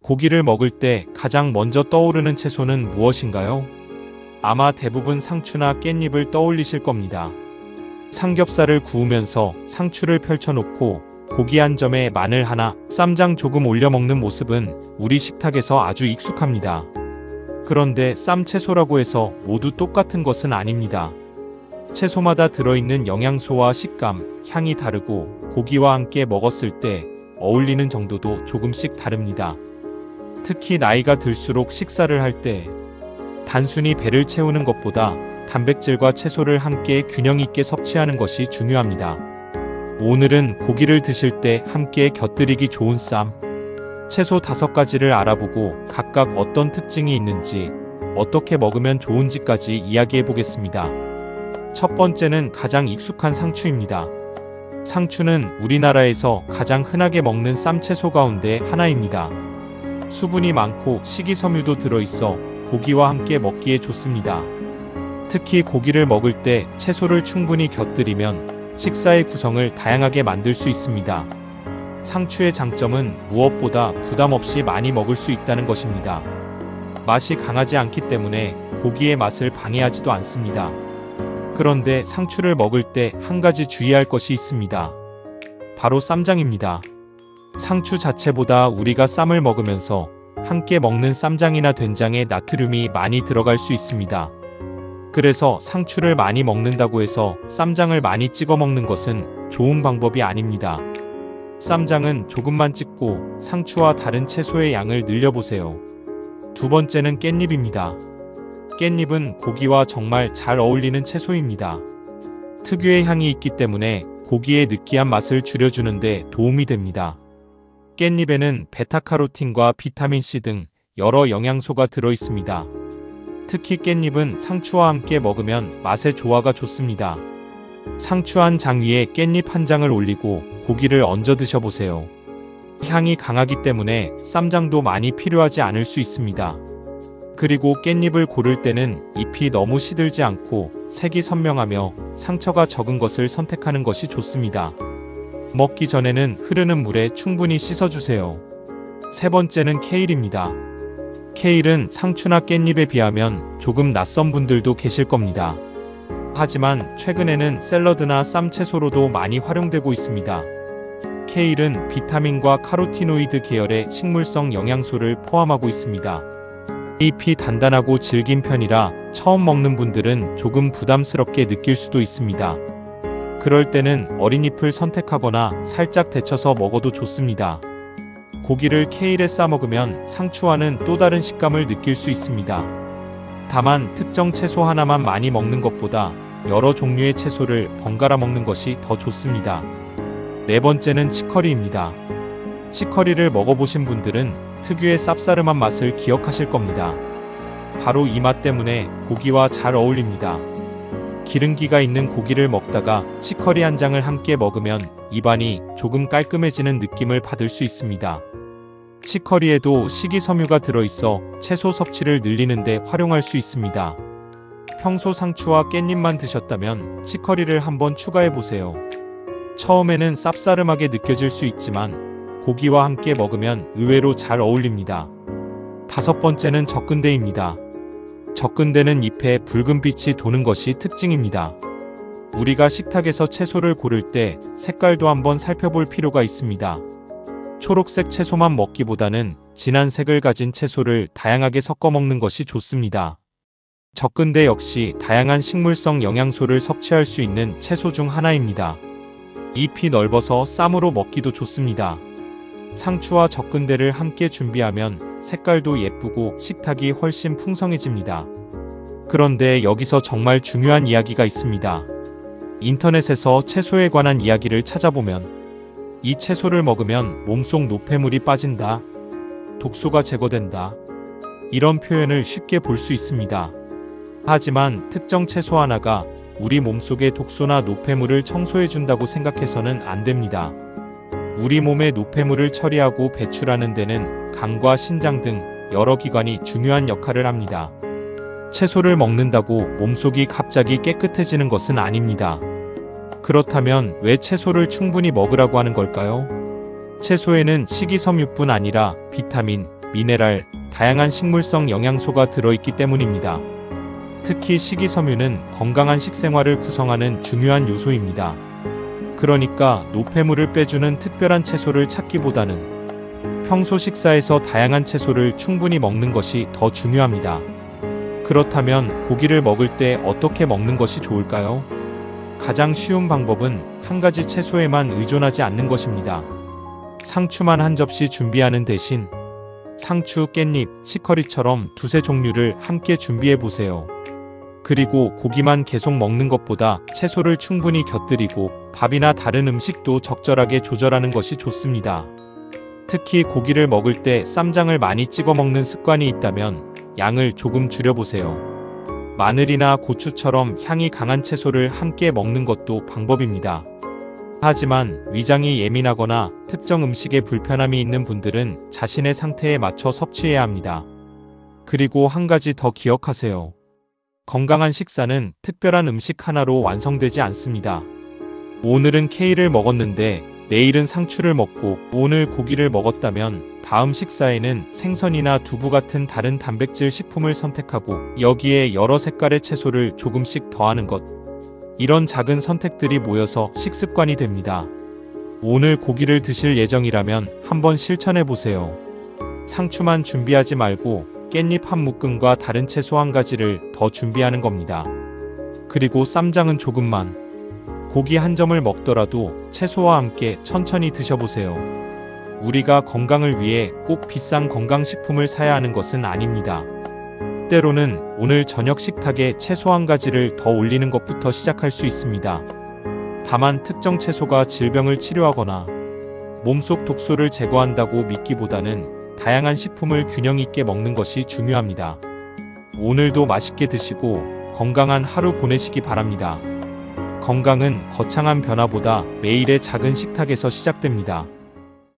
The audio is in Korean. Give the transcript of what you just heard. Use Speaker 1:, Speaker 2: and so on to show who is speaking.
Speaker 1: 고기를 먹을 때 가장 먼저 떠오르는 채소는 무엇인가요? 아마 대부분 상추나 깻잎을 떠올리실 겁니다. 삼겹살을 구우면서 상추를 펼쳐놓고 고기 한 점에 마늘 하나, 쌈장 조금 올려 먹는 모습은 우리 식탁에서 아주 익숙합니다. 그런데 쌈채소라고 해서 모두 똑같은 것은 아닙니다. 채소마다 들어있는 영양소와 식감, 향이 다르고 고기와 함께 먹었을 때 어울리는 정도도 조금씩 다릅니다. 특히 나이가 들수록 식사를 할 때 단순히 배를 채우는 것보다 단백질과 채소를 함께 균형 있게 섭취하는 것이 중요합니다. 오늘은 고기를 드실 때 함께 곁들이기 좋은 쌈, 채소 5가지를 알아보고 각각 어떤 특징이 있는지, 어떻게 먹으면 좋은지까지 이야기해 보겠습니다. 첫 번째는 가장 익숙한 상추입니다. 상추는 우리나라에서 가장 흔하게 먹는 쌈채소 가운데 하나입니다. 수분이 많고 식이섬유도 들어있어 고기와 함께 먹기에 좋습니다. 특히 고기를 먹을 때 채소를 충분히 곁들이면 식사의 구성을 다양하게 만들 수 있습니다. 상추의 장점은 무엇보다 부담 없이 많이 먹을 수 있다는 것입니다. 맛이 강하지 않기 때문에 고기의 맛을 방해하지도 않습니다. 그런데 상추를 먹을 때 한 가지 주의할 것이 있습니다. 바로 쌈장입니다. 상추 자체보다 우리가 쌈을 먹으면서 함께 먹는 쌈장이나 된장에 나트륨이 많이 들어갈 수 있습니다. 그래서 상추를 많이 먹는다고 해서 쌈장을 많이 찍어 먹는 것은 좋은 방법이 아닙니다. 쌈장은 조금만 찍고 상추와 다른 채소의 양을 늘려보세요. 두 번째는 깻잎입니다. 깻잎은 고기와 정말 잘 어울리는 채소입니다. 특유의 향이 있기 때문에 고기의 느끼한 맛을 줄여주는데 도움이 됩니다. 깻잎에는 베타카로틴과 비타민C 등 여러 영양소가 들어있습니다. 특히 깻잎은 상추와 함께 먹으면 맛의 조화가 좋습니다. 상추 한 장 위에 깻잎 한 장을 올리고 고기를 얹어 드셔보세요. 향이 강하기 때문에 쌈장도 많이 필요하지 않을 수 있습니다. 그리고 깻잎을 고를 때는 잎이 너무 시들지 않고 색이 선명하며 상처가 적은 것을 선택하는 것이 좋습니다. 먹기 전에는 흐르는 물에 충분히 씻어주세요. 세 번째는 케일입니다. 케일은 상추나 깻잎에 비하면 조금 낯선 분들도 계실 겁니다. 하지만 최근에는 샐러드나 쌈채소로도 많이 활용되고 있습니다. 케일은 비타민과 카로티노이드 계열의 식물성 영양소를 포함하고 있습니다. 잎이 단단하고 질긴 편이라 처음 먹는 분들은 조금 부담스럽게 느낄 수도 있습니다. 그럴 때는 어린 잎을 선택하거나 살짝 데쳐서 먹어도 좋습니다. 고기를 케일에 싸 먹으면 상추와는 또 다른 식감을 느낄 수 있습니다. 다만 특정 채소 하나만 많이 먹는 것보다 여러 종류의 채소를 번갈아 먹는 것이 더 좋습니다. 네 번째는 치커리입니다. 치커리를 먹어보신 분들은 특유의 쌉싸름한 맛을 기억하실 겁니다. 바로 이 맛 때문에 고기와 잘 어울립니다. 기름기가 있는 고기를 먹다가 치커리 한 장을 함께 먹으면 입안이 조금 깔끔해지는 느낌을 받을 수 있습니다. 치커리에도 식이섬유가 들어있어 채소 섭취를 늘리는 데 활용할 수 있습니다. 평소 상추와 깻잎만 드셨다면 치커리를 한번 추가해보세요. 처음에는 쌉싸름하게 느껴질 수 있지만 고기와 함께 먹으면 의외로 잘 어울립니다. 다섯 번째는 적근대입니다. 적근대는 잎에 붉은 빛이 도는 것이 특징입니다. 우리가 식탁에서 채소를 고를 때 색깔도 한번 살펴볼 필요가 있습니다. 초록색 채소만 먹기보다는 진한 색을 가진 채소를 다양하게 섞어 먹는 것이 좋습니다. 적근대 역시 다양한 식물성 영양소를 섭취할 수 있는 채소 중 하나입니다. 잎이 넓어서 쌈으로 먹기도 좋습니다. 상추와 적근대를 함께 준비하면 색깔도 예쁘고 식탁이 훨씬 풍성해집니다. 그런데 여기서 정말 중요한 이야기가 있습니다. 인터넷에서 채소에 관한 이야기를 찾아보면 이 채소를 먹으면 몸속 노폐물이 빠진다, 독소가 제거된다, 이런 표현을 쉽게 볼 수 있습니다. 하지만 특정 채소 하나가 우리 몸속의 독소나 노폐물을 청소해준다고 생각해서는 안 됩니다. 우리 몸의 노폐물을 처리하고 배출하는 데는 간과 신장 등 여러 기관이 중요한 역할을 합니다. 채소를 먹는다고 몸속이 갑자기 깨끗해지는 것은 아닙니다. 그렇다면 왜 채소를 충분히 먹으라고 하는 걸까요? 채소에는 식이섬유뿐 아니라 비타민, 미네랄, 다양한 식물성 영양소가 들어있기 때문입니다. 특히 식이섬유는 건강한 식생활을 구성하는 중요한 요소입니다. 그러니까 노폐물을 빼주는 특별한 채소를 찾기보다는 평소 식사에서 다양한 채소를 충분히 먹는 것이 더 중요합니다. 그렇다면 고기를 먹을 때 어떻게 먹는 것이 좋을까요? 가장 쉬운 방법은 한 가지 채소에만 의존하지 않는 것입니다. 상추만 한 접시 준비하는 대신 상추, 깻잎, 치커리처럼 두세 종류를 함께 준비해 보세요. 그리고 고기만 계속 먹는 것보다 채소를 충분히 곁들이고 밥이나 다른 음식도 적절하게 조절하는 것이 좋습니다. 특히 고기를 먹을 때 쌈장을 많이 찍어 먹는 습관이 있다면 양을 조금 줄여보세요. 마늘이나 고추처럼 향이 강한 채소를 함께 먹는 것도 방법입니다. 하지만 위장이 예민하거나 특정 음식에 불편함이 있는 분들은 자신의 상태에 맞춰 섭취해야 합니다. 그리고 한 가지 더 기억하세요. 건강한 식사는 특별한 음식 하나로 완성되지 않습니다. 오늘은 K를 먹었는데 내일은 상추를 먹고 오늘 고기를 먹었다면 다음 식사에는 생선이나 두부 같은 다른 단백질 식품을 선택하고 여기에 여러 색깔의 채소를 조금씩 더하는 것. 이런 작은 선택들이 모여서 식습관이 됩니다. 오늘 고기를 드실 예정이라면 한번 실천해 보세요. 상추만 준비하지 말고 깻잎 한 묶음과 다른 채소 한 가지를 더 준비하는 겁니다. 그리고 쌈장은 조금만. 고기 한 점을 먹더라도 채소와 함께 천천히 드셔보세요. 우리가 건강을 위해 꼭 비싼 건강식품을 사야 하는 것은 아닙니다. 때로는 오늘 저녁 식탁에 채소 한 가지를 더 올리는 것부터 시작할 수 있습니다. 다만 특정 채소가 질병을 치료하거나 몸속 독소를 제거한다고 믿기보다는 다양한 식품을 균형 있게 먹는 것이 중요합니다. 오늘도 맛있게 드시고 건강한 하루 보내시기 바랍니다. 건강은 거창한 변화보다 매일의 작은 식탁에서 시작됩니다.